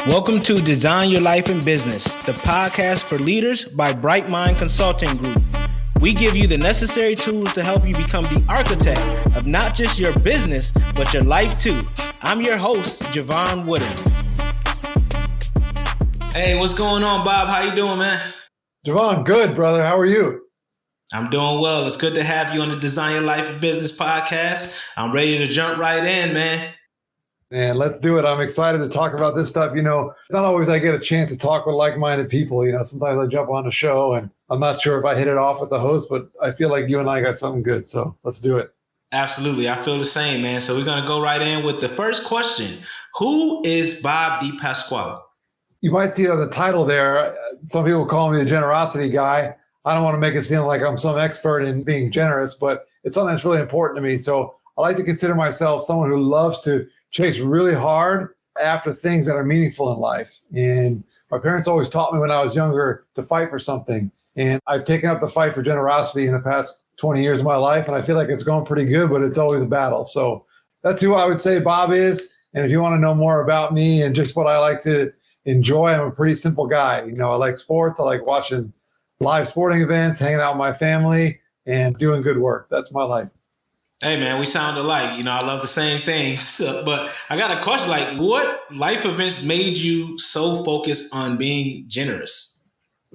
Welcome to Design Your Life in Business, the podcast for leaders by Bright Mind Consulting Group. We give you the necessary tools to help you become the architect of not just your business, but your life too. I'm your host, Jevon Wooden. Hey, what's going on, Bob? How you doing, man? Jevon, good, brother. How are you? I'm doing well. It's good to have you on the Design Your Life in Business podcast. I'm ready to jump right in, man. Man, let's do it. I'm excited to talk about this stuff. You know, it's not always I get a chance to talk with like-minded people. You know, sometimes I jump on a show and I'm not sure if I hit it off with the host, but I feel like you and I got something good. So let's do it. Absolutely. I feel the same, man. So we're going to go right in with the first question. Who is Bob DePasquale? You might see on the title there, some people call me the generosity guy. I don't want to make it seem like I'm some expert in being generous, but it's something that's really important to me. So I like to consider myself someone who loves to chase really hard after things that are meaningful in life. And my parents always taught me when I was younger to fight for something. And I've taken up the fight for generosity in the past 20 years of my life. And I feel like it's going pretty good, but it's always a battle. So that's who I would say Bob is. And if you want to know more about me and just what I like to enjoy, I'm a pretty simple guy. You know, I like sports. I like watching live sporting events, hanging out with my family, and doing good work. That's my life. Hey, man, we sound alike. You know, I love the same things. So, but I got a question, like what life events made you so focused on being generous?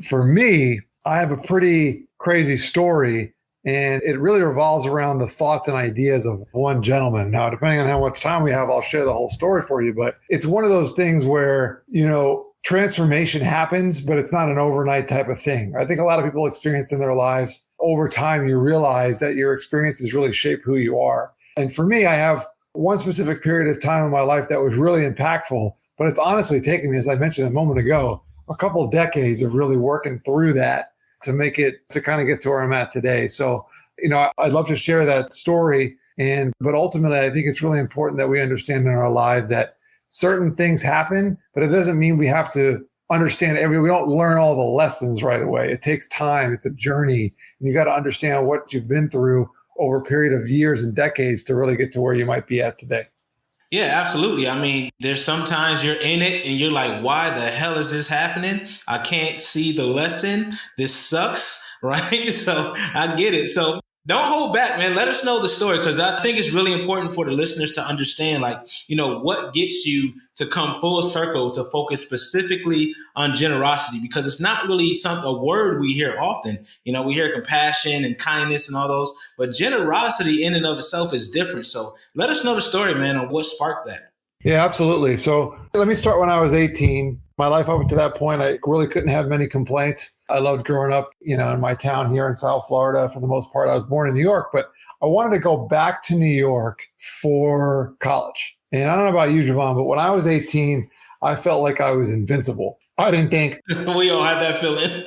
For me, I have a pretty crazy story, and it really revolves around the thoughts and ideas of one gentleman. Now, depending on how much time we have, I'll share the whole story for you. But it's one of those things where, you know, transformation happens, but it's not an overnight type of thing. I think a lot of people experience in their lives over time, you realize that your experiences really shape who you are. And for me, I have one specific period of time in my life that was really impactful, but it's honestly taken me, as I mentioned a moment ago, a couple of decades of really working through that to make it, to kind of get to where I'm at today. So, you know, I'd love to share that story. But ultimately, I think it's really important that we understand in our lives that certain things happen, but it doesn't mean we have to understand we don't learn all the lessons right away. It takes time. It's a journey. And you got to understand what you've been through over a period of years and decades to really get to where you might be at today. Yeah, absolutely. I mean, there's sometimes you're in it and you're like, why the hell is this happening? I can't see the lesson. This sucks, right? So I get it. So don't hold back, man. Let us know the story, because I think it's really important for the listeners to understand, like, you know, what gets you to come full circle to focus specifically on generosity, because it's not really a word we hear often. You know, we hear compassion and kindness and all those, but generosity in and of itself is different. So let us know the story, man, on what sparked that. Yeah, absolutely. So let me start when I was 18. My life up to that point, I really couldn't have many complaints. I loved growing up, you know, in my town here in South Florida. For the most part, I was born in New York, but I wanted to go back to New York for college. And I don't know about you, Jevon, but when I was 18, I felt like I was invincible. I didn't think. We all had that feeling.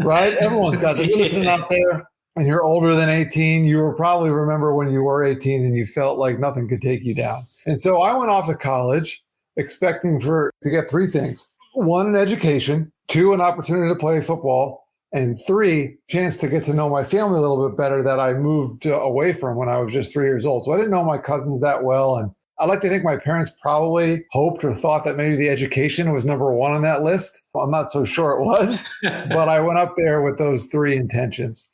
Right? Everyone's got that. You're listening out there and you're older than 18. You will probably remember when you were 18 and you felt like nothing could take you down. And so I went off to college expecting to get three things. One, an education. Two, an opportunity to play football. And three, chance to get to know my family a little bit better that I moved away from when I was just 3 years old. So I didn't know my cousins that well. And I like to think my parents probably hoped or thought that maybe the education was number one on that list. Well, I'm not so sure it was, but I went up there with those three intentions.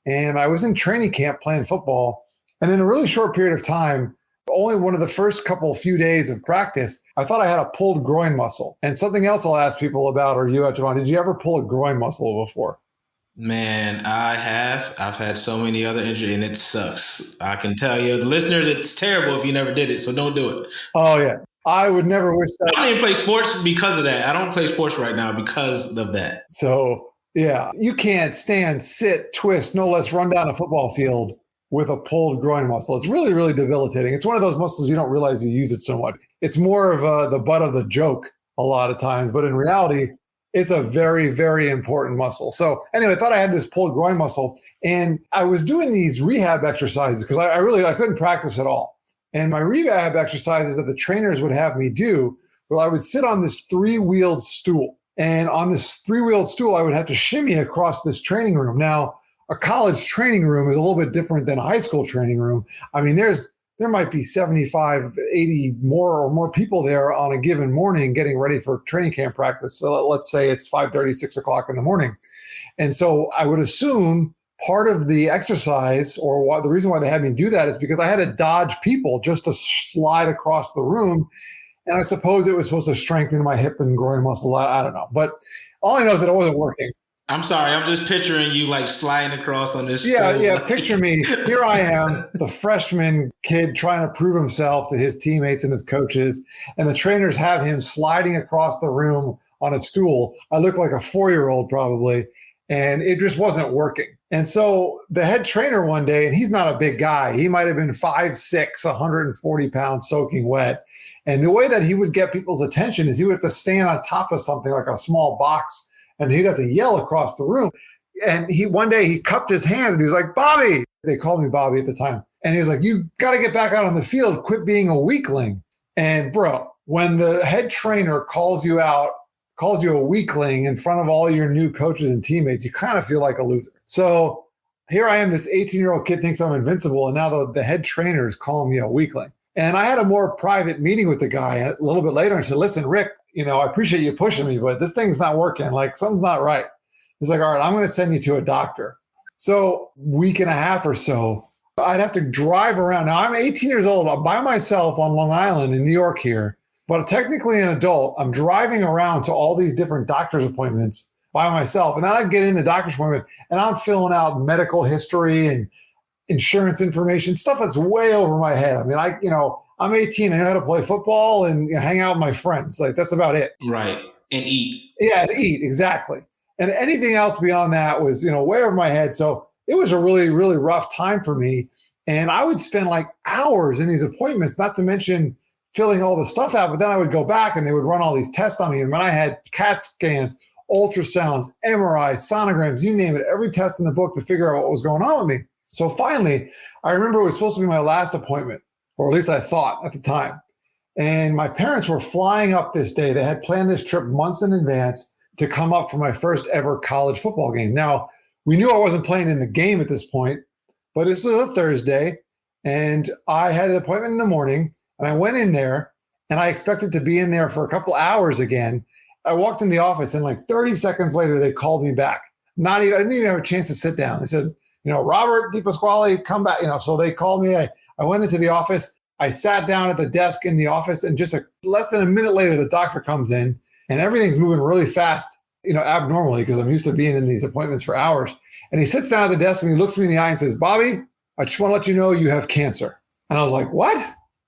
And I was in training camp playing football. And in a really short period of time, only one of the first few days of practice, I thought I had a pulled groin muscle. And something else I'll ask people about, or you, Jevon, did you ever pull a groin muscle before? Man, I have. I've had so many other injuries, and it sucks. I can tell you, the listeners, it's terrible if you never did it, so don't do it. Oh, yeah. I would never wish that. I don't even play sports because of that. I don't play sports right now because of that. So, yeah, you can't stand, sit, twist, no less run down a football field with a pulled groin muscle. It's really, really debilitating. It's one of those muscles you don't realize you use it so much. It's more of the butt of the joke a lot of times, but in reality, it's a very, very important muscle. So anyway, I thought I had this pulled groin muscle, and I was doing these rehab exercises because I couldn't practice at all. And my rehab exercises that the trainers would have me do, well, I would sit on this three-wheeled stool. And on this three-wheeled stool, I would have to shimmy across this training room. Now, a college training room is a little bit different than a high school training room. I mean, there's there might be 75, 80 more people there on a given morning getting ready for training camp practice. So let's say it's 5:30, 6 o'clock in the morning. And so I would assume part of the exercise or the reason why they had me do that is because I had to dodge people just to slide across the room. And I suppose it was supposed to strengthen my hip and groin muscles. I don't know. But all I know is that it wasn't working. I'm sorry. I'm just picturing you like sliding across on this. Yeah. Picture me. Here I am, the freshman kid trying to prove himself to his teammates and his coaches. And the trainers have him sliding across the room on a stool. I look like a 4-year-old probably. And it just wasn't working. And so the head trainer one day, and he's not a big guy. He might have been 5'6", 140 pounds soaking wet. And the way that he would get people's attention is he would have to stand on top of something like a small box, and he'd have to yell across the room. And one day he cupped his hands and he was like, "Bobby." They called me Bobby at the time. And he was like, "You got to get back out on the field. Quit being a weakling." And bro, when the head trainer calls you a weakling in front of all your new coaches and teammates, you kind of feel like a loser. So here I am, this 18-year-old kid thinks I'm invincible, and now the head trainer is calling me a weakling. And I had a more private meeting with the guy a little bit later and said, "Listen, Rick, I appreciate you pushing me, but this thing's not working. Like, something's not right." He's like, "All right, I'm going to send you to a doctor." So week and a half or so, I'd have to drive around. Now I'm 18 years old. I'm by myself on Long Island in New York here, but technically an adult. I'm driving around to all these different doctor's appointments by myself. And then I get in the doctor's appointment and I'm filling out medical history and insurance information, stuff that's way over my head. I mean, I'm 18. I know how to play football and hang out with my friends. Like, that's about it. Right. And eat. Yeah, and eat. Exactly. And anything else beyond that was, way over my head. So it was a really, really rough time for me. And I would spend like hours in these appointments, not to mention filling all the stuff out. But then I would go back and they would run all these tests on me. And when I had CAT scans, ultrasounds, MRI, sonograms, you name it, every test in the book to figure out what was going on with me. So finally, I remember it was supposed to be my last appointment, or at least I thought at the time. And my parents were flying up this day. They had planned this trip months in advance to come up for my first ever college football game. Now, we knew I wasn't playing in the game at this point, but this was a Thursday, and I had an appointment in the morning, and I went in there, and I expected to be in there for a couple hours again. I walked in the office, and like 30 seconds later, they called me back. I didn't even have a chance to sit down. They said, "Robert DePasquale, come back." So they called me. I went into the office. I sat down at the desk in the office, and just less than a minute later, the doctor comes in, and everything's moving really fast, abnormally, because I'm used to being in these appointments for hours. And he sits down at the desk and he looks me in the eye and says, "Bobby, I just want to let you know you have cancer." And I was like, "What?"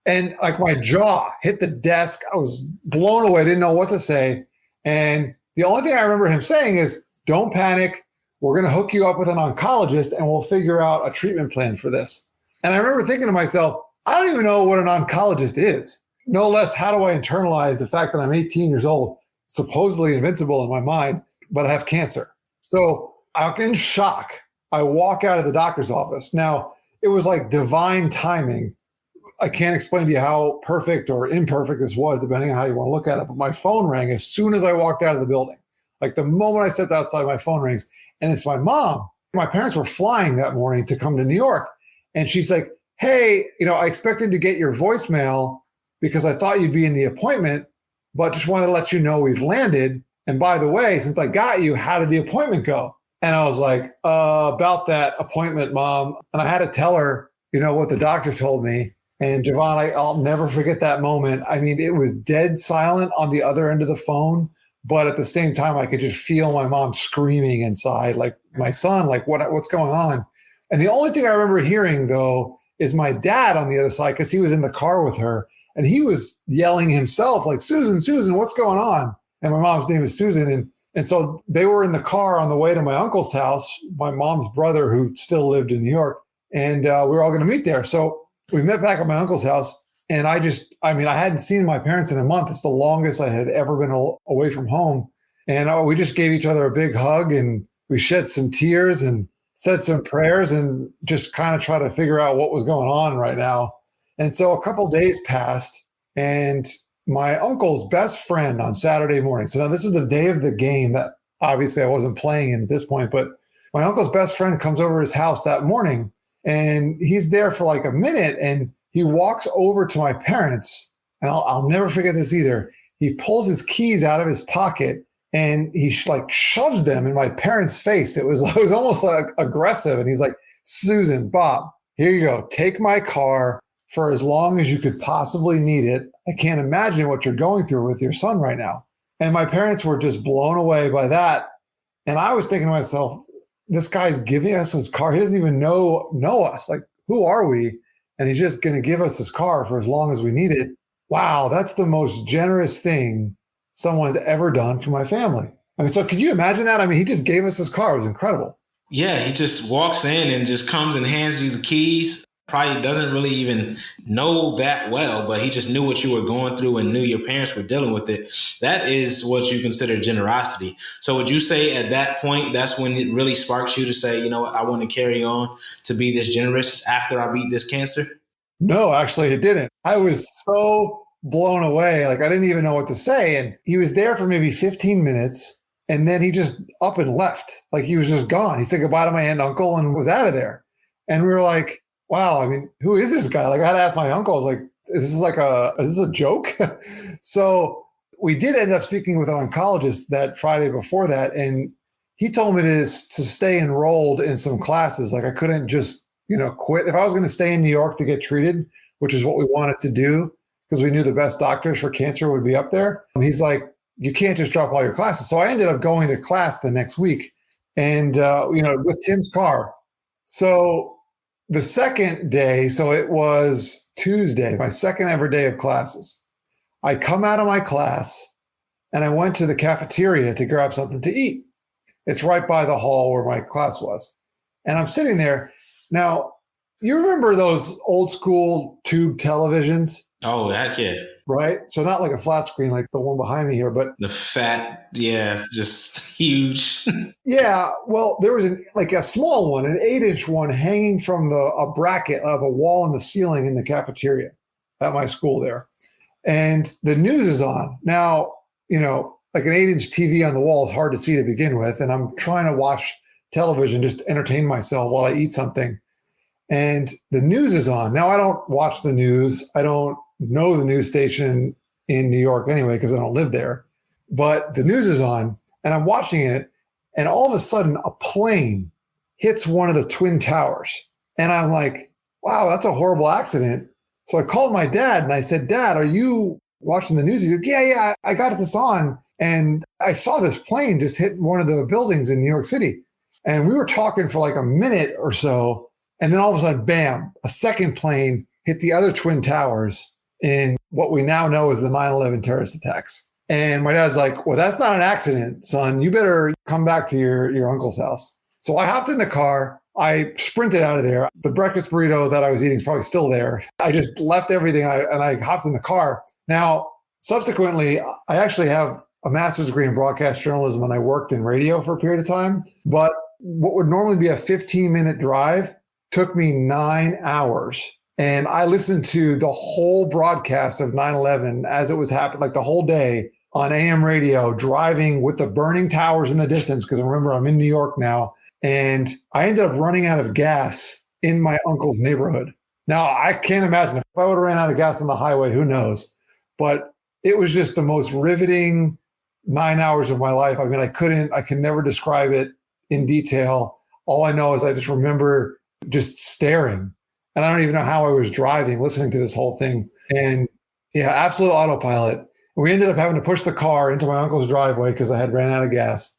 And like my jaw hit the desk. I was blown away. I didn't know what to say. And the only thing I remember him saying is, "Don't panic. We're going to hook you up with an oncologist and we'll figure out a treatment plan for this." And I remember thinking to myself, I don't even know what an oncologist is. No less, how do I internalize the fact that I'm 18 years old, supposedly invincible in my mind, but I have cancer? So I'm in shock. I walk out of the doctor's office. Now, it was like divine timing. I can't explain to you how perfect or imperfect this was, depending on how you want to look at it. But my phone rang as soon as I walked out of the building. Like the moment I stepped outside, my phone rings. And it's my mom. My parents were flying that morning to come to New York. And she's like, "Hey, I expected to get your voicemail because I thought you'd be in the appointment, but just wanted to let you know we've landed. And by the way, since I got you, how did the appointment go?" And I was like, "About that appointment, Mom." And I had to tell her, what the doctor told me. And Jevon, I'll never forget that moment. I mean, it was dead silent on the other end of the phone. But at the same time, I could just feel my mom screaming inside, like, "My son, like what's going on?" And the only thing I remember hearing, though, is my dad on the other side, because he was in the car with her. And he was yelling himself, like, Susan, what's going on?" And my mom's name is Susan. And so they were in the car on the way to my uncle's house, my mom's brother, who still lived in New York. And we were all going to meet there. So we met back at my uncle's house. And I hadn't seen my parents in a month. It's the longest I had ever been away from home. And we just gave each other a big hug, and we shed some tears and said some prayers and just kind of try to figure out what was going on right now. And so a couple days passed, and my uncle's best friend on Saturday morning. So now this is the day of the game that obviously I wasn't playing in at this point, but my uncle's best friend comes over his house that morning, and he's there for like a minute, and He walks over to my parents, and I'll never forget this either. He pulls his keys out of his pocket and he like shoves them in my parents' face. It was almost like aggressive. And he's like, Susan, Bob, here you go. Take my car for as long as you could possibly need it. I can't imagine what you're going through with your son right now. And my parents were just blown away by that. And I was thinking to myself, this guy's giving us his car. He doesn't even know us. Like, who are we? And he's just going to give us his car for as long as we need it. Wow, that's the most generous thing someone's ever done for my family. I mean, so could you imagine that? I mean, he just gave us his car. It was incredible. Yeah, he just walks in and just comes and hands you the keys. Probably doesn't really even know that well, but he just knew what you were going through and knew your parents were dealing with it. That is what you consider generosity. So would you say at that point, that's when it really sparks you to say, you know what, I want to carry on to be this generous after I beat this cancer? No, actually, it didn't. I was so blown away. Like, I didn't even know what to say. And he was there for maybe 15 minutes. And then he just up and left. Like, he was just gone. He said goodbye to my aunt and uncle and was out of there. And we were like, wow, I mean, who is this guy? Like, I had to ask my uncle, I was like, is this a joke? So we did end up speaking with an oncologist that Friday before that. And he told me to stay enrolled in some classes. Like, I couldn't just, quit. If I was going to stay in New York to get treated, which is what we wanted to do, because we knew the best doctors for cancer would be up there. He's like, you can't just drop all your classes. So I ended up going to class the next week and, with Tim's car. So the second day, so it was Tuesday, my second ever day of classes. I come out of my class and I went to the cafeteria to grab something to eat. It's right by the hall where my class was. And I'm sitting there. Now, you remember those old school tube televisions? Oh, heck yeah. Right? So not like a flat screen like the one behind me here, but the fat, yeah, just huge. Yeah, well, there was a small one, an 8-inch one hanging from a bracket of a wall in the ceiling in the cafeteria at my school there. And the news is on. Now, like an 8-inch TV on the wall is hard to see to begin with. And I'm trying to watch television just to entertain myself while I eat something. And the news is on. Now, I don't watch the news. I don't know the news station in New York anyway, because I don't live there. But the news is on and I'm watching it. And all of a sudden, a plane hits one of the Twin Towers. And I'm like, wow, that's a horrible accident. So I called my dad and I said, Dad, are you watching the news? He said, yeah, I got this on. And I saw this plane just hit one of the buildings in New York City. And we were talking for like a minute or so. And then all of a sudden, bam, a second plane hit the other Twin Towers in what we now know as the 9/11 terrorist attacks. And my dad's like, well, that's not an accident, son. You better come back to your uncle's house. So I hopped in the car. I sprinted out of there. The breakfast burrito that I was eating is probably still there. I just left everything and I hopped in the car. Now, subsequently, I actually have a master's degree in broadcast journalism and I worked in radio for a period of time. But what would normally be a 15-minute drive took me 9 hours. And I listened to the whole broadcast of 9/11 as it was happening, like the whole day on AM radio, driving with the burning towers in the distance. Because remember, I'm in New York now. And I ended up running out of gas in my uncle's neighborhood. Now, I can't imagine if I would have ran out of gas on the highway, who knows? But it was just the most riveting 9 hours of my life. I mean, I can never describe it in detail. All I know is I just remember just staring. And I don't even know how I was driving, listening to this whole thing. And yeah, absolute autopilot. We ended up having to push the car into my uncle's driveway because I had ran out of gas.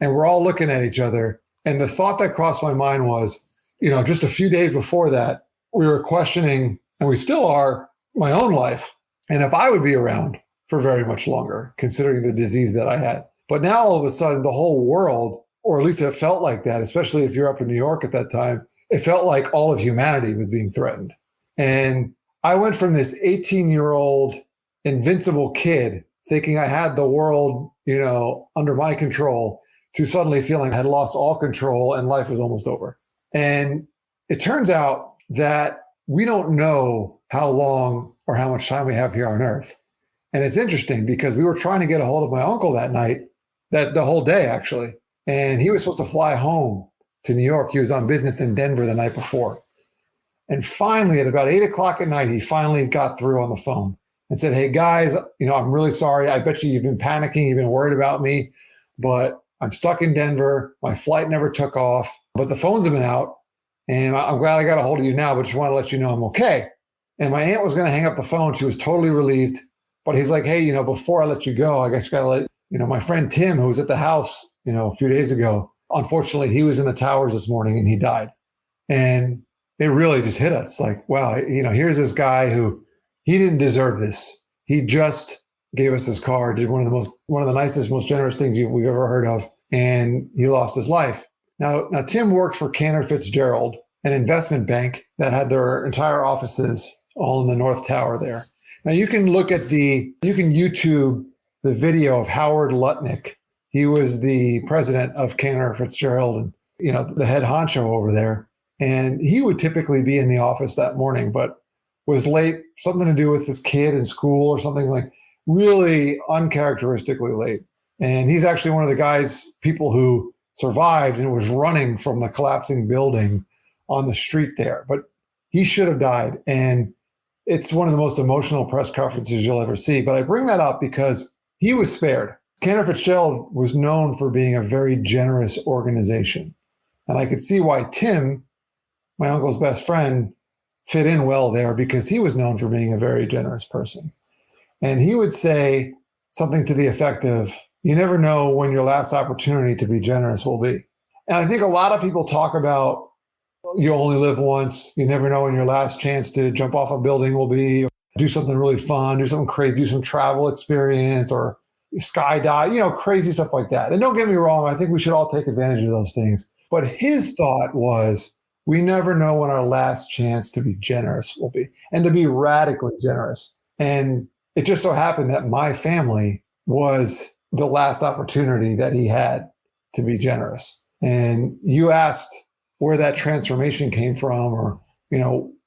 And we're all looking at each other. And the thought that crossed my mind was, just a few days before that, we were questioning, and we still are, my own life. And if I would be around for very much longer, considering the disease that I had. But now all of a sudden, the whole world, or at least it felt like that, especially if you're up in New York at that time, it felt like all of humanity was being threatened. And I went from this 18-year-old invincible kid thinking I had the world, under my control to suddenly feeling I had lost all control and life was almost over. And it turns out that we don't know how long or how much time we have here on Earth. And it's interesting because we were trying to get a hold of my uncle that night, the whole day actually. And he was supposed to fly home to New York. He was on business in Denver the night before. And finally, at about 8 o'clock at night, he finally got through on the phone and said, "Hey guys, I'm really sorry. I bet you've been panicking. You've been worried about me, but I'm stuck in Denver. My flight never took off, but the phones have been out. And I'm glad I got a hold of you now, but just want to let you know I'm okay." And my aunt was going to hang up the phone. She was totally relieved. But he's like, "Hey, before I let you go, I guess you got to let, my friend Tim, who was at the house, a few days ago, unfortunately, he was in the towers this morning and he died." And it really just hit us like, wow, here's this guy who he didn't deserve this. He just gave us his car, did one of the nicest, most generous things we've ever heard of. And he lost his life. Now Tim worked for Cantor Fitzgerald, an investment bank that had their entire offices all in the North Tower there. Now you can YouTube the video of Howard Lutnick. He was the president of Cantor Fitzgerald and, the head honcho over there. And he would typically be in the office that morning, but was late, something to do with his kid in school or something, like really uncharacteristically late. And he's actually one of the people who survived and was running from the collapsing building on the street there. But he should have died. And it's one of the most emotional press conferences you'll ever see. But I bring that up because he was spared. Cantor Fitzgerald was known for being a very generous organization. And I could see why Tim, my uncle's best friend, fit in well there because he was known for being a very generous person. And he would say something to the effect of, "You never know when your last opportunity to be generous will be." And I think a lot of people talk about you only live once. You never know when your last chance to jump off a building will be, do something really fun, do something crazy, do some travel experience or skydive, crazy stuff like that. And don't get me wrong, I think we should all take advantage of those things. But his thought was, we never know when our last chance to be generous will be, and to be radically generous. And it just so happened that my family was the last opportunity that he had to be generous. And you asked where that transformation came from, or,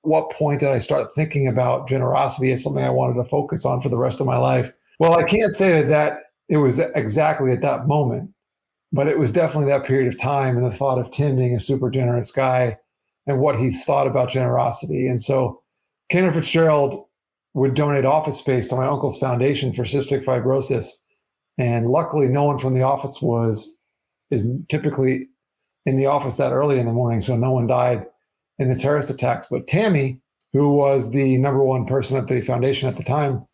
what point did I start thinking about generosity as something I wanted to focus on for the rest of my life? Well, I can't say that it was exactly at that moment, but it was definitely that period of time and the thought of Tim being a super generous guy and what he thought about generosity. And so Cantor Fitzgerald would donate office space to my uncle's foundation for cystic fibrosis. And luckily, no one from the office is typically in the office that early in the morning, so no one died in the terrorist attacks. But Tammy, who was the number one person at the foundation at the time,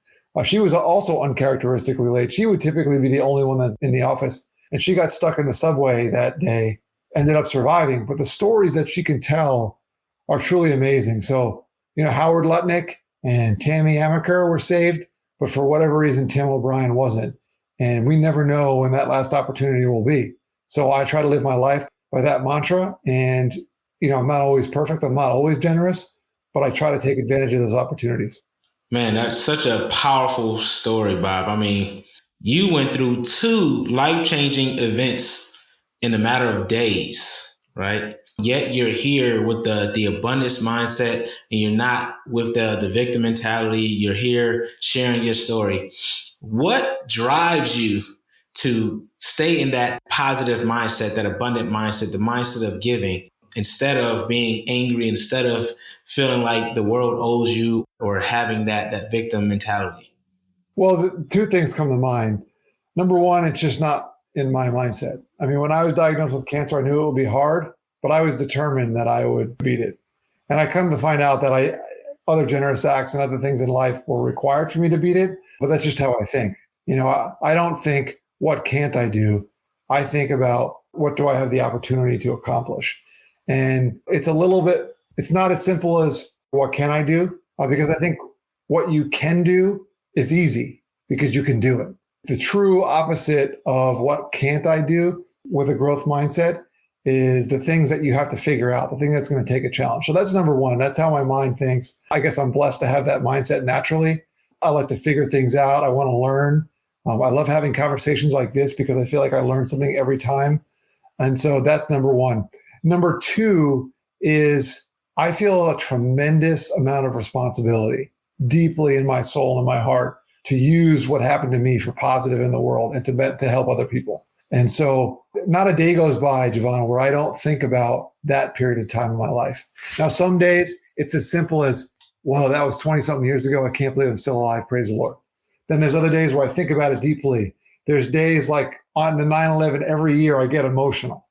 she was also uncharacteristically late. She would typically be the only one that's in the office. And she got stuck in the subway that day, ended up surviving. But the stories that she can tell are truly amazing. So, Howard Lutnick and Tammy Amaker were saved, but for whatever reason, Tim O'Brien wasn't. And we never know when that last opportunity will be. So I try to live my life by that mantra. And, I'm not always perfect. I'm not always generous, but I try to take advantage of those opportunities. Man, that's such a powerful story, Bob. I mean, you went through 2 life-changing events in a matter of days, right? Yet you're here with the abundance mindset, and you're not with the victim mentality. You're here sharing your story. What drives you to stay in that positive mindset, that abundant mindset, the mindset of giving, instead of being angry, instead of feeling like the world owes you or having that victim mentality? Well, 2 things come to mind. Number one, it's just not in my mindset. I mean, when I was diagnosed with cancer, I knew it would be hard, but I was determined that I would beat it. And I come to find out that other generous acts and other things in life were required for me to beat it, but that's just how I think. I don't think, what can't I do? I think about, what do I have the opportunity to accomplish? And it's not as simple as, what can I do? Because I think what you can do is easy because you can do it. The true opposite of what can't I do with a growth mindset is the things that you have to figure out, the thing that's going to take a challenge. So that's number one. That's how my mind thinks. I guess I'm blessed to have that mindset naturally. I like to figure things out. I want to learn. I love having conversations like this because I feel like I learn something every time. And so that's number one. Number two is I feel a tremendous amount of responsibility deeply in my soul and my heart to use what happened to me for positive in the world and to help other people. And so not a day goes by, Jevon, where I don't think about that period of time in my life. Now, some days it's as simple as, wow, that was 20 something years ago. I can't believe I'm still alive. Praise the Lord. Then there's other days where I think about it deeply. There's days like on the 9/11 every year, I get emotional,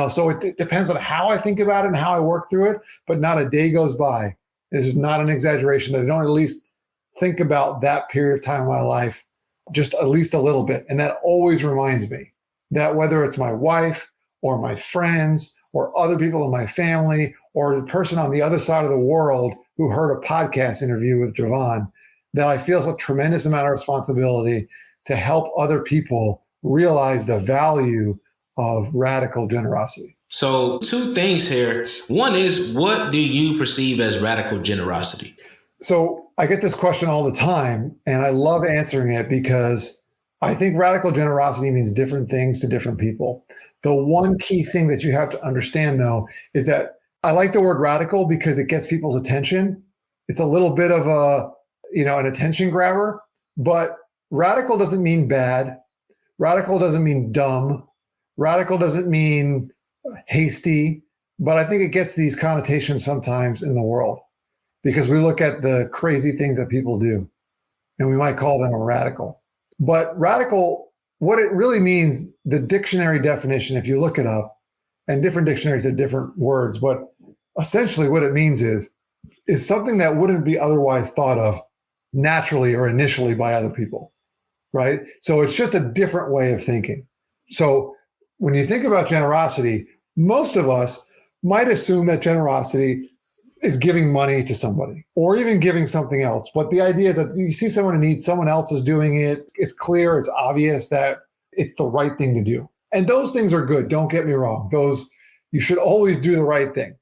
so it depends on how I think about it and how I work through it, but not a day goes by. This is not an exaggeration that I don't at least think about that period of time in my life, just at least a little bit. And that always reminds me that whether it's my wife or my friends or other people in my family or the person on the other side of the world who heard a podcast interview with Jevon, that I feel a tremendous amount of responsibility to help other people realize the value of radical generosity. So 2 things here. One is, what do you perceive as radical generosity? So I get this question all the time, and I love answering it because I think radical generosity means different things to different people. The one key thing that you have to understand, though, is that I like the word radical because it gets people's attention. It's a little bit of an attention grabber, but radical doesn't mean bad. Radical doesn't mean dumb. Radical doesn't mean hasty, but I think it gets these connotations sometimes in the world because we look at the crazy things that people do and we might call them a radical. But radical, what it really means, the dictionary definition, if you look it up, and different dictionaries have different words, but essentially what it means is something that wouldn't be otherwise thought of naturally or initially by other people, right? So it's just a different way of thinking. So when you think about generosity, most of us might assume that generosity is giving money to somebody or even giving something else. But the idea is that you see someone in need, someone else is doing it. It's clear, it's obvious that it's the right thing to do. And those things are good. Don't get me wrong. You should always do the right thing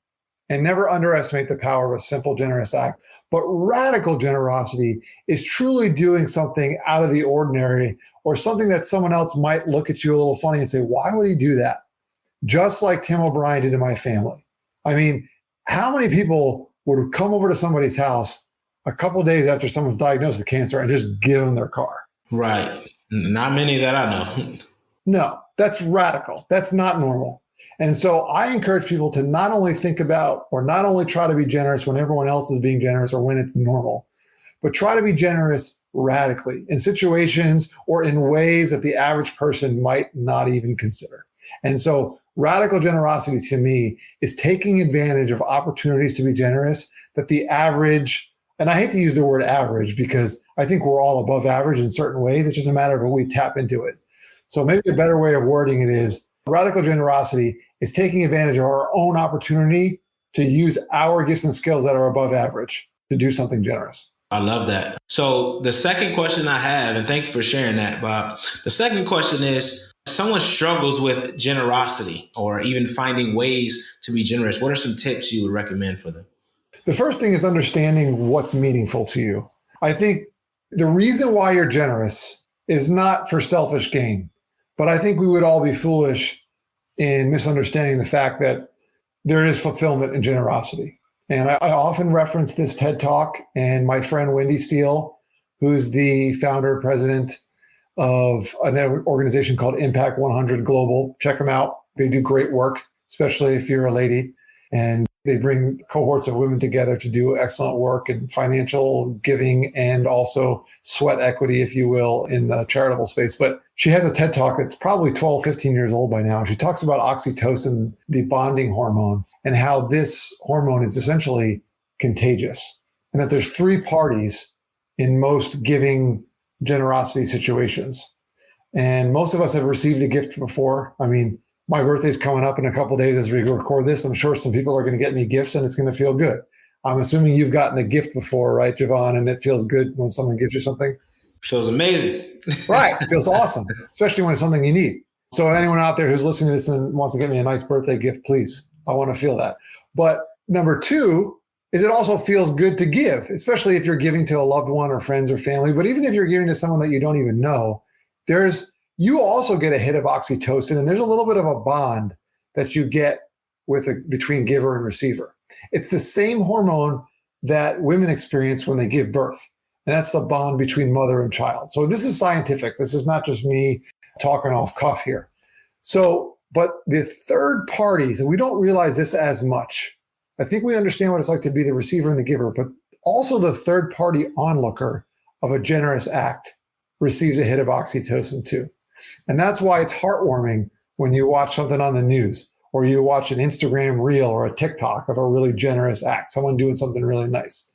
and never underestimate the power of a simple, generous act. But radical generosity is truly doing something out of the ordinary or something that someone else might look at you a little funny and say, why would he do that? Just like Tim O'Brien did to my family. I mean, how many people would come over to somebody's house a couple of days after someone's diagnosed with cancer and just give them their car? Right. Not many that I know. No, that's radical. That's not normal. And so I encourage people to not only think about or not only try to be generous when everyone else is being generous or when it's normal, but try to be generous radically in situations or in ways that the average person might not even consider. And so radical generosity to me is taking advantage of opportunities to be generous that the average, and I hate to use the word average because I think we're all above average in certain ways. It's just a matter of when we tap into it. So maybe a better way of wording it is radical generosity is taking advantage of our own opportunity to use our gifts and skills that are above average to do something generous. I love that. So the second question I have, and thank you for sharing that, Bob. The second question is, someone struggles with generosity or even finding ways to be generous. What are some tips you would recommend for them? The first thing is understanding what's meaningful to you. I think the reason why you're generous is not for selfish gain, but I think we would all be foolish in misunderstanding the fact that there is fulfillment in generosity. And I often reference this TED Talk and my friend Wendy Steele, who's the founder, president of an organization called Impact 100 Global. Check them out. They do great work, especially if you're a lady. And they bring cohorts of women together to do excellent work in financial giving and also sweat equity, if you will, in the charitable space. But she has a TED Talk that's probably 12, 15 years old by now. She talks about oxytocin, the bonding hormone, and how this hormone is essentially contagious. And that there's 3 parties in most giving generosity situations. And most of us have received a gift before. I mean, my birthday's coming up in a couple of days as we record this. I'm sure some people are going to get me gifts and it's going to feel good. I'm assuming you've gotten a gift before, right, Jevon? And it feels good when someone gives you something. Feels amazing. Right. It feels awesome, especially when it's something you need. So anyone out there who's listening to this and wants to get me a nice birthday gift, please, I want to feel that. But number 2 is it also feels good to give, especially if you're giving to a loved one or friends or family. But even if you're giving to someone that you don't even know, you also get a hit of oxytocin, and there's a little bit of a bond that you get between giver and receiver. It's the same hormone that women experience when they give birth, and that's the bond between mother and child. So this is scientific. This is not just me talking off cuff here. So, but the third parties, and we don't realize this as much I think we understand what it's like to be the receiver and the giver, but also the third party onlooker of a generous act receives a hit of oxytocin too. And that's why it's heartwarming when you watch something on the news or you watch an Instagram reel or a TikTok of a really generous act, someone doing something really nice.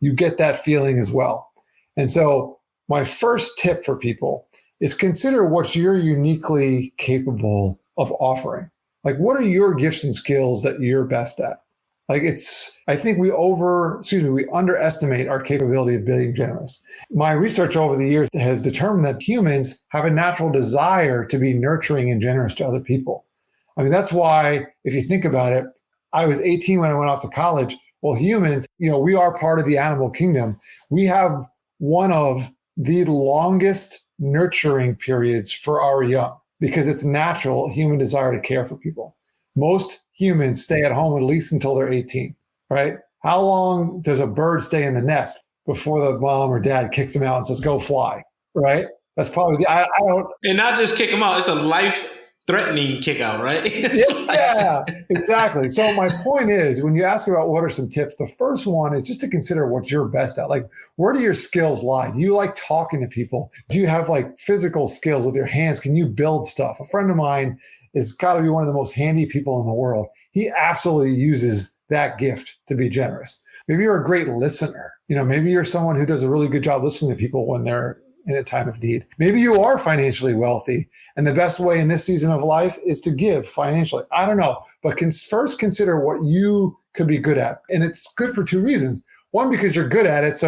You get that feeling as well. And so my first tip for people is consider what you're uniquely capable of offering. Like, what are your gifts and skills that you're best at? I think we underestimate our capability of being generous. My research over the years has determined that humans have a natural desire to be nurturing and generous to other people. I mean, that's why, if you think about it, I was 18 when I went off to college. Well, humans, we are part of the animal kingdom. We have one of the longest nurturing periods for our young because it's natural human desire to care for people. Most humans stay at home at least until they're 18, right? How long does a bird stay in the nest before the mom or dad kicks them out and says, go fly, right? That's probably I don't. And not just kick them out, it's a life-threatening kick out, right? Yeah, exactly. So my point is, when you ask about what are some tips, the first one is just to consider what you're best at. Like, where do your skills lie? Do you like talking to people? Do you have like physical skills with your hands? Can you build stuff? A friend of mine is got to be one of the most handy people in the world. He absolutely uses that gift to be generous. Maybe you're a great listener. Maybe you're someone who does a really good job listening to people when they're in a time of need. Maybe you are financially wealthy, and the best way in this season of life is to give financially. I don't know, but first consider what you could be good at. And it's good for two reasons. One, because you're good at it,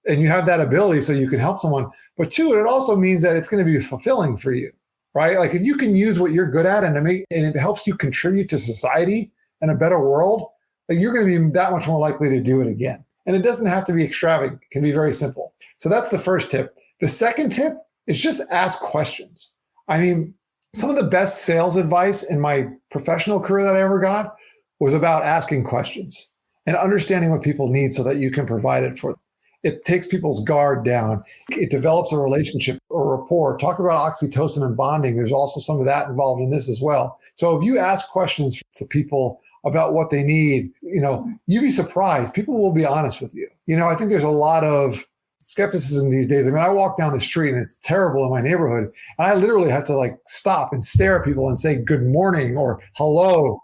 and you have that ability so you can help someone. But two, it also means that it's going to be fulfilling for you, right? Like, if you can use what you're good at and it helps you contribute to society and a better world, like, you're going to be that much more likely to do it again. And it doesn't have to be extravagant. It can be very simple. So that's the first tip. The second tip is just ask questions. I mean, some of the best sales advice in my professional career that I ever got was about asking questions and understanding what people need so that you can provide it for them. It takes people's guard down. It develops a relationship or rapport. Talk about oxytocin and bonding. There's also some of that involved in this as well. So if you ask questions to people about what they need, you'd be surprised. People will be honest with you. I think there's a lot of skepticism these days. I mean, I walk down the street and it's terrible in my neighborhood, and I literally have to stop and stare at people and say good morning or hello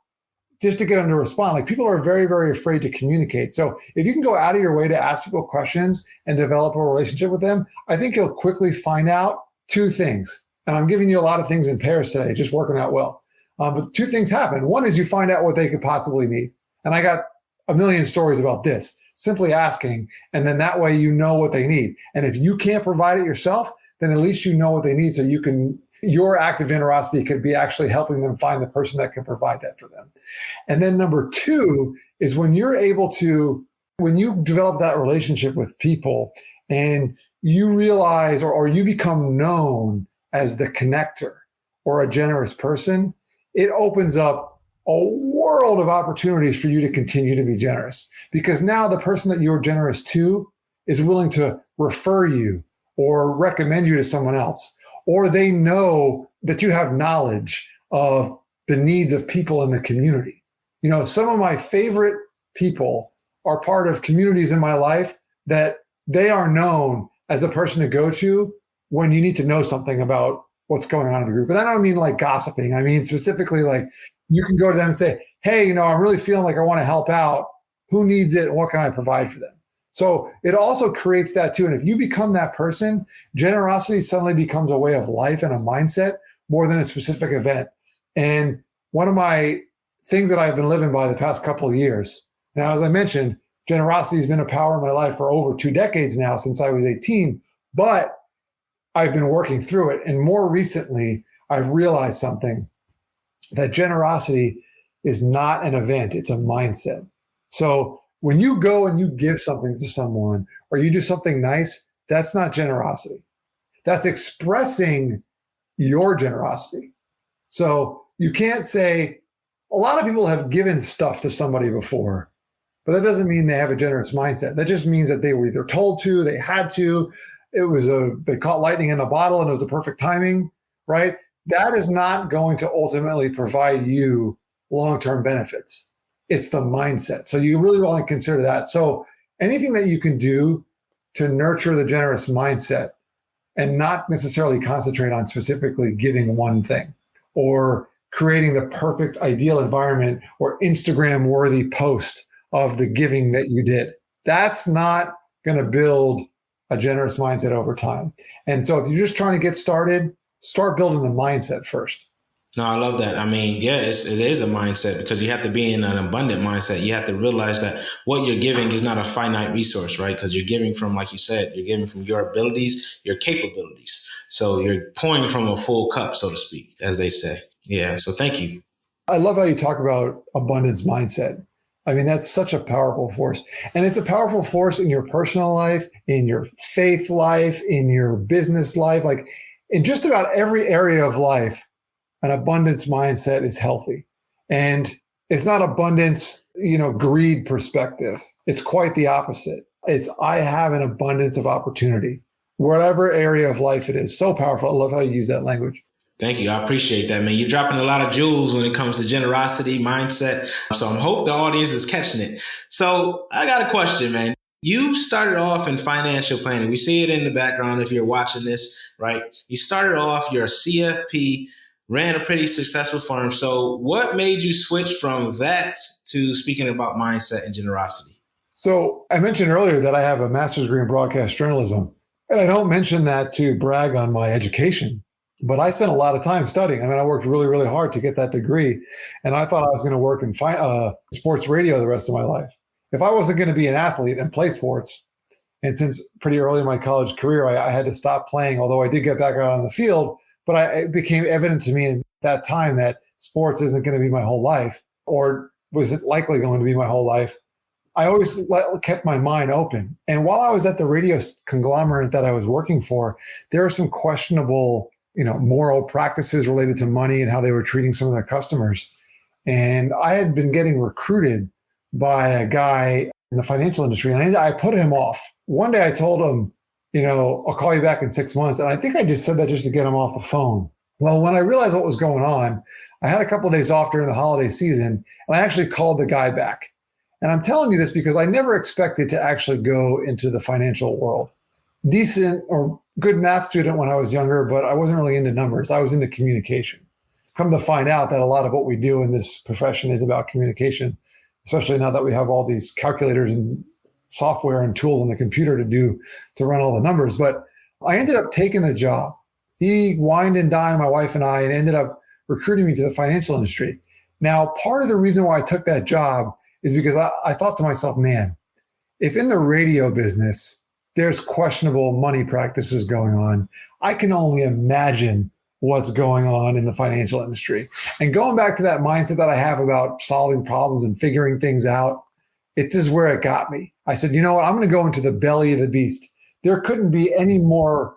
just to get them to respond. Like, people are very, very afraid to communicate. So if you can go out of your way to ask people questions and develop a relationship with them, I think you'll quickly find out two things. And I'm giving you a lot of things in pairs today, just working out well. But two things happen. One is you find out what they could possibly need. And I got a million stories about this. Simply asking, and then that way you know what they need. And if you can't provide it yourself, then at least you know what they need, so your act of generosity could be actually helping them find the person that can provide that for them. And then number two is when you develop that relationship with people and you realize or you become known as the connector or a generous person, it opens up a world of opportunities for you to continue to be generous, because now the person that you're generous to is willing to refer you or recommend you to someone else, or they know that you have knowledge of the needs of people in the community. Some of my favorite people are part of communities in my life that they are known as a person to go to when you need to know something about what's going on in the group. And I don't mean like gossiping. I mean specifically like you can go to them and say, hey, I'm really feeling like I want to help out. Who needs it? And what can I provide for them? So it also creates that too. And if you become that person, generosity suddenly becomes a way of life and a mindset more than a specific event. And one of my things that I've been living by the past couple of years, now, as I mentioned, generosity has been a power in my life for over 2 decades now, since I was 18, but I've been working through it. And more recently, I've realized something, that generosity is not an event, it's a mindset. So when you go and you give something to someone or you do something nice, that's not generosity. That's expressing your generosity. So you can't say, a lot of people have given stuff to somebody before, but that doesn't mean they have a generous mindset. That just means that they were either told to, they had to, they caught lightning in a bottle and it was the perfect timing, right? That is not going to ultimately provide you long-term benefits. it's the mindset. So you really want to consider that. So anything that you can do to nurture the generous mindset and not necessarily concentrate on specifically giving one thing or creating the perfect ideal environment or Instagram worthy post of the giving that you did. That's not going to build a generous mindset over time. And so if you're just trying to get started, start building the mindset first. No, I love that. I mean, yeah, it is a mindset because you have to be in an abundant mindset. You have to realize that what you're giving is not a finite resource, right? Because you're giving from, like you said, you're giving from your abilities, your capabilities. So you're pouring from a full cup, so to speak, as they say. Yeah. So thank you. I love how you talk about abundance mindset. I mean, that's such a powerful force. And it's a powerful force in your personal life, in your faith life, in your business life, like in just about every area of life. An abundance mindset is healthy. And it's not abundance, greed perspective. It's quite the opposite. It's I have an abundance of opportunity, whatever area of life it is. So powerful. I love how you use that language. Thank you. I appreciate that, man. You're dropping a lot of jewels when it comes to generosity, mindset. So I hope the audience is catching it. So I got a question, man. You started off in financial planning. We see it in the background if you're watching this, right? You started off, you're a CFP, ran a pretty successful firm. So what made you switch from that to speaking about mindset and generosity? So I mentioned earlier that I have a master's degree in broadcast journalism. And I don't mention that to brag on my education, but I spent a lot of time studying. I mean, I worked really, really hard to get that degree. And I thought I was going to work in sports radio the rest of my life. If I wasn't going to be an athlete and play sports, and since pretty early in my college career, I had to stop playing, although I did get back out on the field. But it became evident to me at that time that sports isn't going to be my whole life, or wasn't likely going to be my whole life. I always kept my mind open. And while I was at the radio conglomerate that I was working for, there were some questionable, moral practices related to money and how they were treating some of their customers. And I had been getting recruited by a guy in the financial industry, and I put him off. One day I told him, I'll call you back in 6 months. And I think I just said that just to get him off the phone. Well, when I realized what was going on, I had a couple of days off during the holiday season, and I actually called the guy back. And I'm telling you this because I never expected to actually go into the financial world. Decent or good math student when I was younger, but I wasn't really into numbers. I was into communication. Come to find out that a lot of what we do in this profession is about communication, especially now that we have all these calculators and software and tools on the computer to run all the numbers. But I ended up taking the job. He wined and dined my wife and I, and ended up recruiting me to the financial industry. Now, part of the reason why I took that job is because I thought to myself, man, if in the radio business, there's questionable money practices going on, I can only imagine what's going on in the financial industry. And going back to that mindset that I have about solving problems and figuring things out, it is where it got me. I said, you know what? I'm going to go into the belly of the beast. There couldn't be any more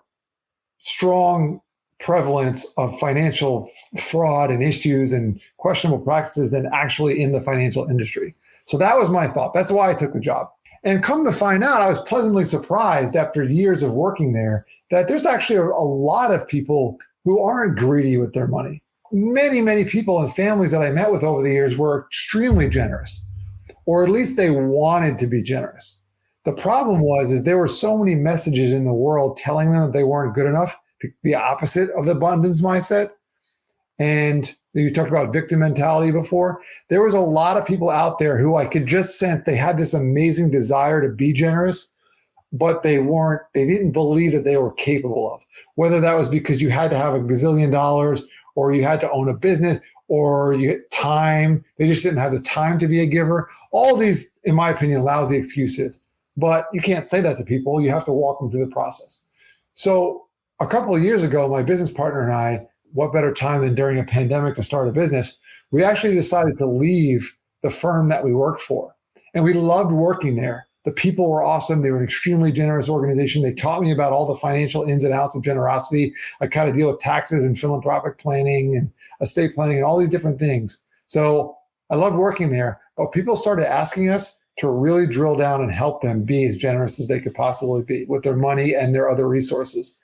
strong prevalence of financial fraud and issues and questionable practices than actually in the financial industry. So that was my thought. That's why I took the job. And come to find out, I was pleasantly surprised after years of working there that there's actually a lot of people who aren't greedy with their money. Many, many people and families that I met with over the years were extremely generous, or at least they wanted to be generous. The problem is there were so many messages in the world telling them that they weren't good enough, the opposite of the abundance mindset. And you talked about victim mentality before. There was a lot of people out there who I could just sense they had this amazing desire to be generous, but they didn't believe that they were capable of. Whether that was because you had to have a gazillion dollars, or you had to own a business, or you had time. They just didn't have the time to be a giver. All these, in my opinion, lousy excuses. But you can't say that to people. You have to walk them through the process. So a couple of years ago, my business partner and I, what better time than during a pandemic to start a business? We actually decided to leave the firm that we worked for. And we loved working there. The people were awesome. They were an extremely generous organization. They taught me about all the financial ins and outs of generosity. I kind of deal with taxes and philanthropic planning and estate planning and all these different things. So I loved working there. But people started asking us to really drill down and help them be as generous as they could possibly be with their money and their other resources.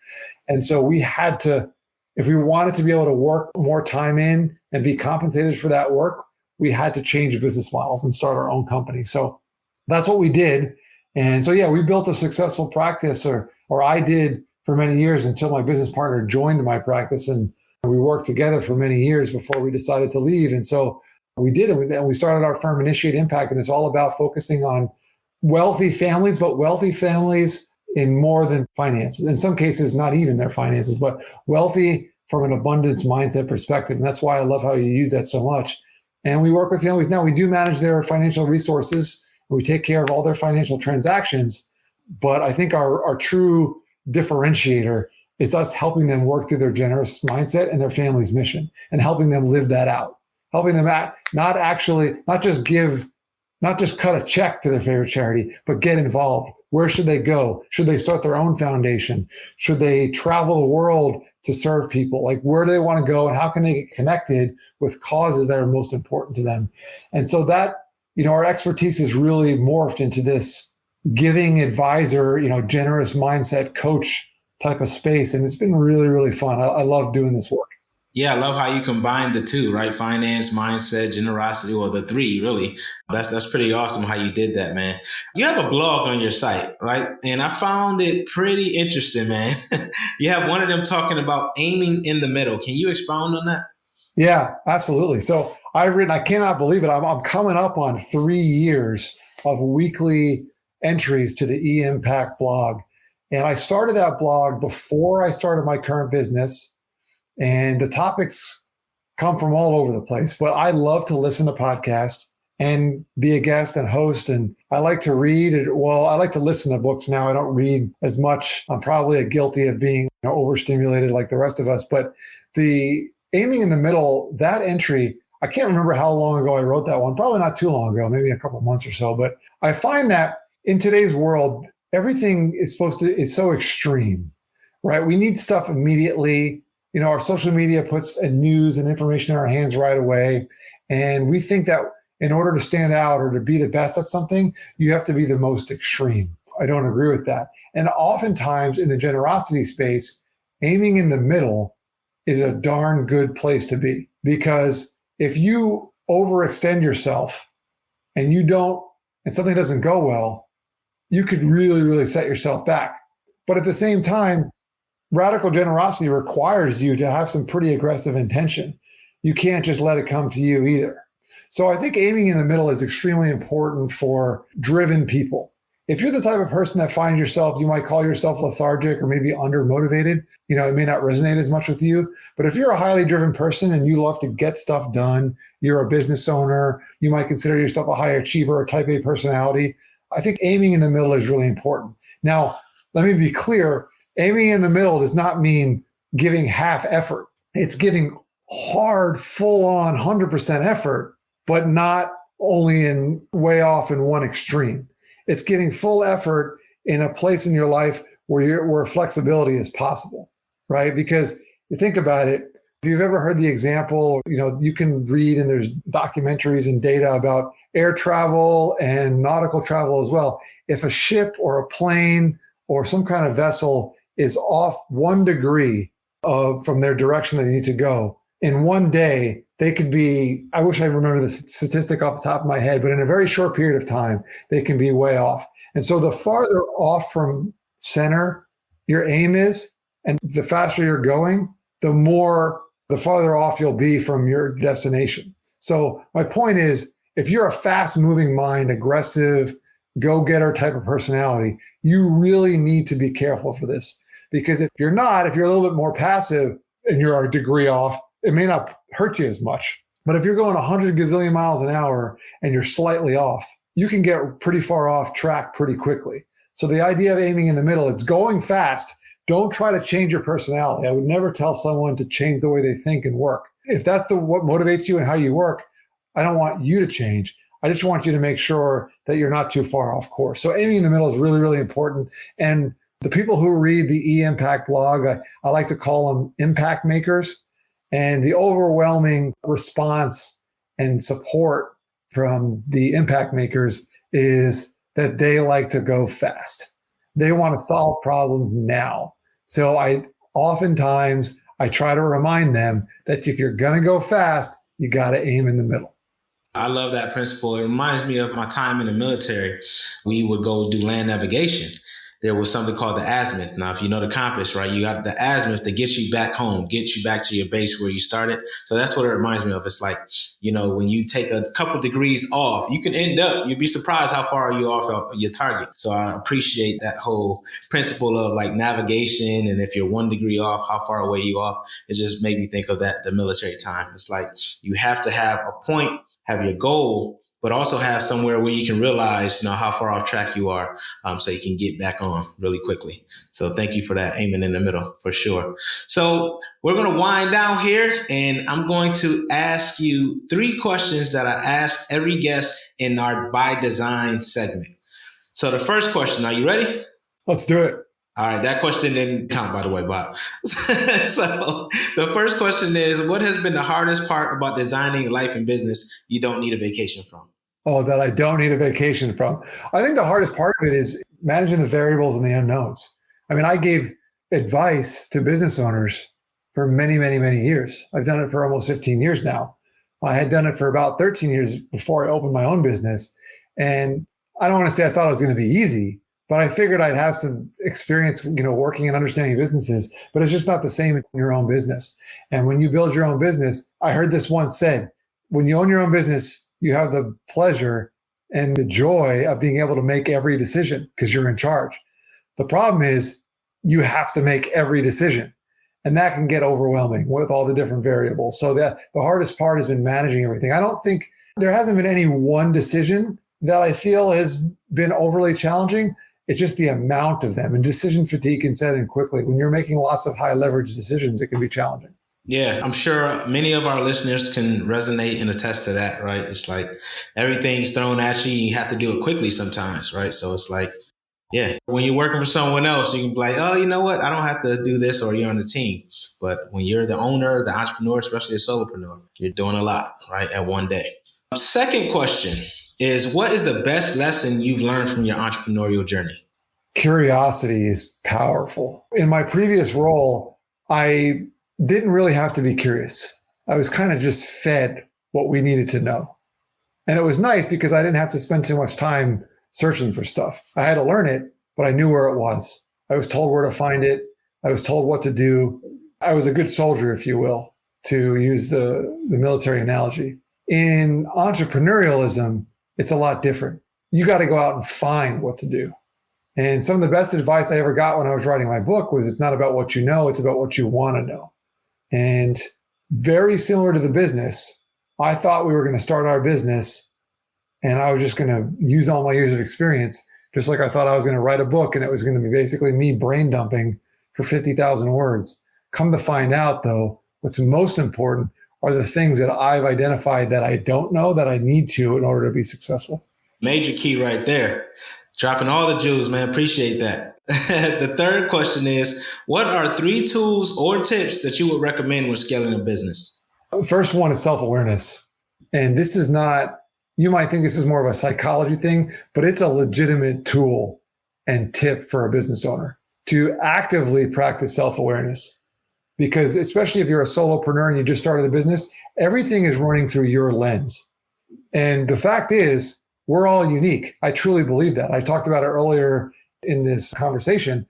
And so we had to, if we wanted to be able to work more time in and be compensated for that work, we had to change business models and start our own company. So that's what we did. And so, yeah, we built a successful practice, or I did for many years, until my business partner joined my practice, and we worked together for many years before we decided to leave. And so we did it. And we started our firm, Initiate Impact, and it's all about focusing on wealthy families, but wealthy families in more than finances. In some cases, not even their finances, but wealthy from an abundance mindset perspective. And that's why I love how you use that so much. And we work with families now. We do manage their financial resources. We take care of all their financial transactions. But I think our true differentiator is us helping them work through their generous mindset and their family's mission, and helping them live that out, helping them not just cut a check to their favorite charity, but get involved. Where should they go? Should they start their own foundation? Should they travel the world to serve people? Like, where do they want to go, and how can they get connected with causes that are most important to them? And so that, our expertise is really morphed into this giving advisor, generous mindset coach type of space. And it's been really, really fun. I love doing this work. Yeah, I love how you combine the two, right? Finance, mindset, generosity, or the three, really. That's pretty awesome how you did that, man. You have a blog on your site, right? And I found it pretty interesting, man. You have one of them talking about aiming in the middle. Can you expound on that? Yeah, absolutely. So I cannot believe it. I'm coming up on 3 years of weekly entries to the E-Impact blog. And I started that blog before I started my current business. And the topics come from all over the place, but I love to listen to podcasts and be a guest and host. And I like to read. Well, I like to listen to books now. I don't read as much. I'm probably guilty of being overstimulated like the rest of us. But the aiming in the middle, that entry, I can't remember how long ago I wrote that one. Probably not too long ago, maybe a couple of months or so. But I find that in today's world, everything is so extreme, right? We need stuff immediately. Our social media puts news and information in our hands right away. And we think that in order to stand out or to be the best at something, you have to be the most extreme. I don't agree with that. And oftentimes in the generosity space, aiming in the middle is a darn good place to be. Because if you overextend yourself and something doesn't go well, you could really, really set yourself back. But at the same time, radical generosity requires you to have some pretty aggressive intention. You can't just let it come to you either. So I think aiming in the middle is extremely important for driven people. If you're the type of person that finds yourself, you might call yourself lethargic or maybe undermotivated, it may not resonate as much with you. But if you're a highly driven person and you love to get stuff done, you're a business owner, you might consider yourself a high achiever or type A personality, I think aiming in the middle is really important. Now, let me be clear. Aiming in the middle does not mean giving half effort. It's giving hard, full-on 100% effort, but not only in way off in one extreme. It's giving full effort in a place in your life where flexibility is possible, right? Because you think about it, if you've ever heard the example, you can read, and there's documentaries and data about air travel and nautical travel as well. If a ship or a plane or some kind of vessel is off 1 degree from their direction they need to go, in one day, they could be, I wish I remember the statistic off the top of my head, but in a very short period of time, they can be way off. And so the farther off from center your aim is, and the faster you're going, the farther off you'll be from your destination. So my point is, if you're a fast moving mind, aggressive, go-getter type of personality, you really need to be careful for this. Because if you're a little bit more passive and you're a degree off, it may not hurt you as much. But if you're going 100 gazillion miles an hour and you're slightly off, you can get pretty far off track pretty quickly. So the idea of aiming in the middle, it's going fast. Don't try to change your personality. I would never tell someone to change the way they think and work. If that's what motivates you and how you work, I don't want you to change. I just want you to make sure that you're not too far off course. So aiming in the middle is really, really important. And the people who read the E-Impact blog, I like to call them impact makers. And the overwhelming response and support from the impact makers is that they like to go fast. They want to solve problems now. So oftentimes I try to remind them that if you're going to go fast, you got to aim in the middle. I love that principle. It reminds me of my time in the military. We would go do land navigation. There was something called the azimuth. Now, if you know the compass, right, you got the azimuth to get you back home, get you back to your base where you started. So that's what it reminds me of. It's like, when you take a couple degrees off, you can end up, you'd be surprised how far you off your target. So I appreciate that whole principle of like navigation. And if you're 1 degree off, how far away you are. It just made me think of the military time. It's like you have to have a point, have your goal, but also have somewhere where you can realize, how far off track you are, so you can get back on really quickly. So thank you for that, aiming in the middle, for sure. So we're going to wind down here, and I'm going to ask you 3 questions that I ask every guest in our By Design segment. So the first question, are you ready? Let's do it. All right. That question didn't count, by the way, Bob. So the first question is, what has been the hardest part about designing life and business you don't need a vacation from? Oh, that I don't need a vacation from. I think the hardest part of it is managing the variables and the unknowns. I mean, I gave advice to business owners for many, many, many years. I've done it for almost 15 years now. I had done it for about 13 years before I opened my own business. And I don't want to say I thought it was going to be easy, but I figured I'd have some experience, working and understanding businesses, but it's just not the same in your own business. And when you build your own business, I heard this once said, when you own your own business, you have the pleasure and the joy of being able to make every decision because you're in charge. The problem is you have to make every decision, and that can get overwhelming with all the different variables. So the hardest part has been managing everything. I don't think there hasn't been any one decision that I feel has been overly challenging. It's just the amount of them, and decision fatigue can set in quickly. When you're making lots of high leverage decisions, it can be challenging. Yeah, I'm sure many of our listeners can resonate and attest to that, right? It's like everything's thrown at you. You have to do it quickly sometimes, right? So it's like, yeah, when you're working for someone else, you can be like, oh, you know what? I don't have to do this, or you're on the team. But when you're the owner, the entrepreneur, especially a solopreneur, you're doing a lot, right, at one day. Second question is, what is the best lesson you've learned from your entrepreneurial journey? Curiosity is powerful. In my previous role, I didn't really have to be curious. I was kind of just fed what we needed to know. And it was nice because I didn't have to spend too much time searching for stuff. I had to learn it, but I knew where it was. I was told where to find it. I was told what to do. I was a good soldier, if you will, to use the military analogy. In entrepreneurialism, it's a lot different. You got to go out and find what to do. And some of the best advice I ever got when I was writing my book was, it's not about what you know, it's about what you want to know. And very similar to the business, I thought we were going to start our business and I was just going to use all my years of experience, just like I thought I was going to write a book and it was going to be basically me brain dumping for 50,000 words. Come to find out, though, what's most important are the things that I've identified that I don't know that I need to in order to be successful. Major key right there. Dropping all the jewels, man. Appreciate that. The third question is, what are 3 tools or tips that you would recommend when scaling a business? First one is self-awareness. And this is not, you might think this is more of a psychology thing, but it's a legitimate tool and tip for a business owner to actively practice self-awareness. Because especially if you're a solopreneur and you just started a business, everything is running through your lens. And the fact is, we're all unique. I truly believe that. I talked about it earlier in this conversation,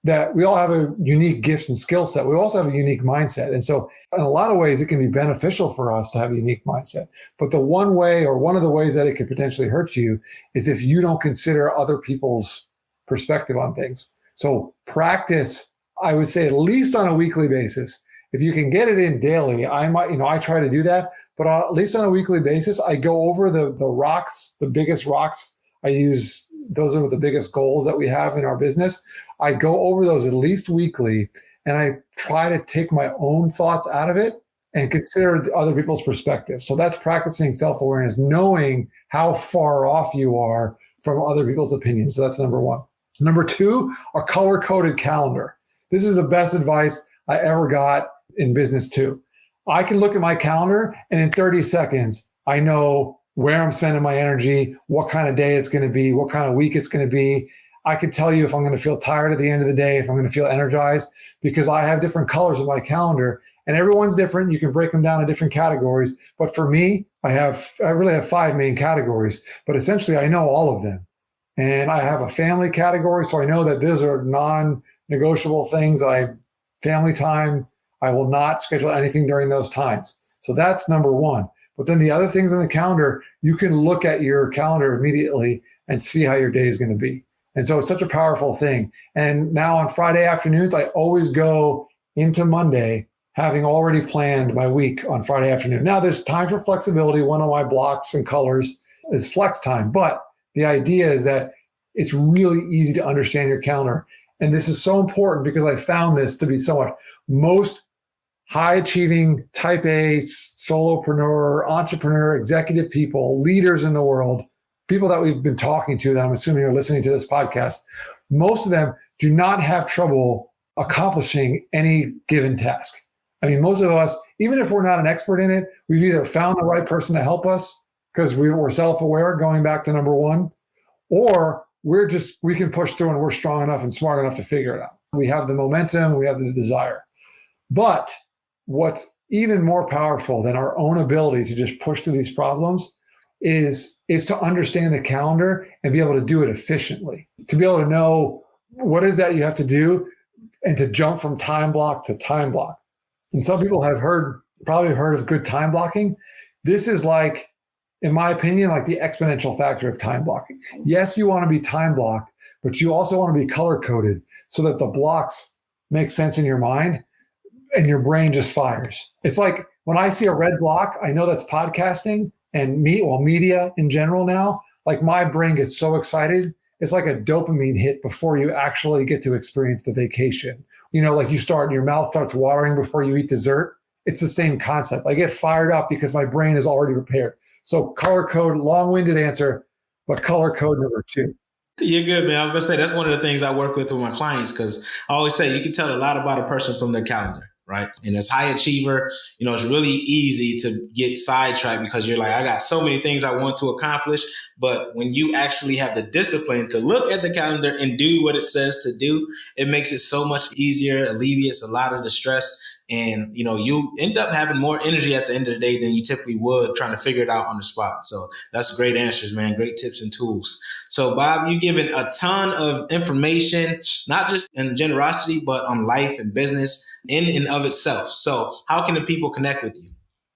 that we all have a unique gifts and skill set. We also have a unique mindset. And so in a lot of ways, it can be beneficial for us to have a unique mindset. But the one way, or one of the ways that it could potentially hurt you, is if you don't consider other people's perspective on things. So practice, I would say, at least on a weekly basis. If you can get it in daily, I try to do that, but at least on a weekly basis, I go over the rocks, the biggest rocks. I use, those are the biggest goals that we have in our business. I go over those at least weekly, and I try to take my own thoughts out of it and consider other people's perspective. So that's practicing self-awareness, knowing how far off you are from other people's opinions. So that's number 1. Number 2, a color-coded calendar. This is the best advice I ever got in business too. I can look at my calendar, and in 30 seconds, I know where I'm spending my energy, what kind of day it's going to be, what kind of week it's going to be. I can tell you if I'm going to feel tired at the end of the day, if I'm going to feel energized, because I have different colors in my calendar, And everyone's different. You can break them down in different categories. But for me, I really have 5 main categories, but essentially I know all of them. And I have a family category. So I know that those are non-negotiable things. Family time, I will not schedule anything during those times. So that's number 1. But then the other things on the calendar, you can look at your calendar immediately and see how your day is going to be. And so it's such a powerful thing. And now on Friday afternoons, I always go into Monday having already planned my week on Friday afternoon. Now there's time for flexibility. One of my blocks and colors is flex time. But the idea is that it's really easy to understand your calendar. And this is so important because I found this to be so much. Most high achieving type A, solopreneur, entrepreneur, executive people, leaders in the world, people that we've been talking to that I'm assuming are listening to this podcast, most of them do not have trouble accomplishing any given task. I mean, most of us, even if we're not an expert in it, we've either found the right person to help us because we're self-aware, going back to number 1, or we can push through and we're strong enough and smart enough to figure it out. We have the momentum, we have the desire. But what's even more powerful than our own ability to just push through these problems is to understand the calendar and be able to do it efficiently, to be able to know what is that you have to do and to jump from time block to time block. And some people have probably heard of good time blocking. This is like, in my opinion, like the exponential factor of time blocking. Yes, you want to be time blocked, but you also want to be color coded so that the blocks make sense in your mind and your brain just fires. It's like when I see a red block, I know that's podcasting and media in general now. Like my brain gets so excited. It's like a dopamine hit before you actually get to experience the vacation. Like your mouth starts watering before you eat dessert. It's the same concept. I get fired up because my brain is already prepared. So color code, long-winded answer, but color code number 2. You're good, man. I was going to say, that's one of the things I work with my clients, because I always say you can tell a lot about a person from their calendar, right? And as high achiever, it's really easy to get sidetracked because you're like, I got so many things I want to accomplish. But when you actually have the discipline to look at the calendar and do what it says to do, it makes it so much easier, alleviates a lot of the stress. And, you end up having more energy at the end of the day than you typically would trying to figure it out on the spot. So that's great answers, man. Great tips and tools. So, Bob, you've given a ton of information, not just in generosity, but on life and business in and of itself. So how can the people connect with you?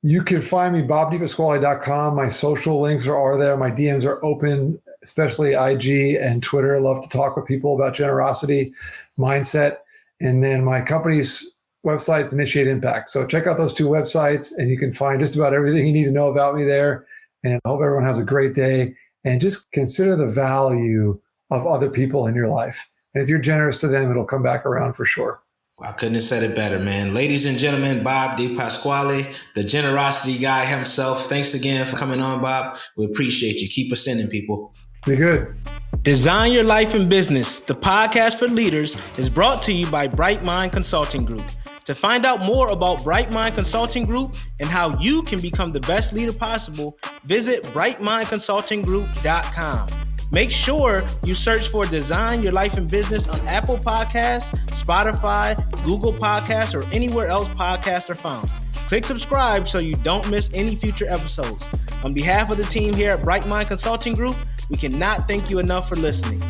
You can find me, BobDePasquale.com. My social links are there. My DMs are open, especially IG and Twitter. I love to talk with people about generosity, mindset. And then my company's website's Initiate Impact. So check out those 2 websites and you can find just about everything you need to know about me there. And I hope everyone has a great day. And just consider the value of other people in your life. And if you're generous to them, it'll come back around for sure. I couldn't have said it better, man. Ladies and gentlemen, Bob DePasquale, the generosity guy himself. Thanks again for coming on, Bob. We appreciate you. Keep us sending, people. Be good. Design Your Life in Business, the podcast for leaders, is brought to you by Bright Mind Consulting Group. To find out more about Bright Mind Consulting Group and how you can become the best leader possible, visit brightmindconsultinggroup.com. Make sure you search for Design Your Life in Business on Apple Podcasts, Spotify, Google Podcasts, or anywhere else podcasts are found. Click subscribe so you don't miss any future episodes. On behalf of the team here at Bright Mind Consulting Group, we cannot thank you enough for listening.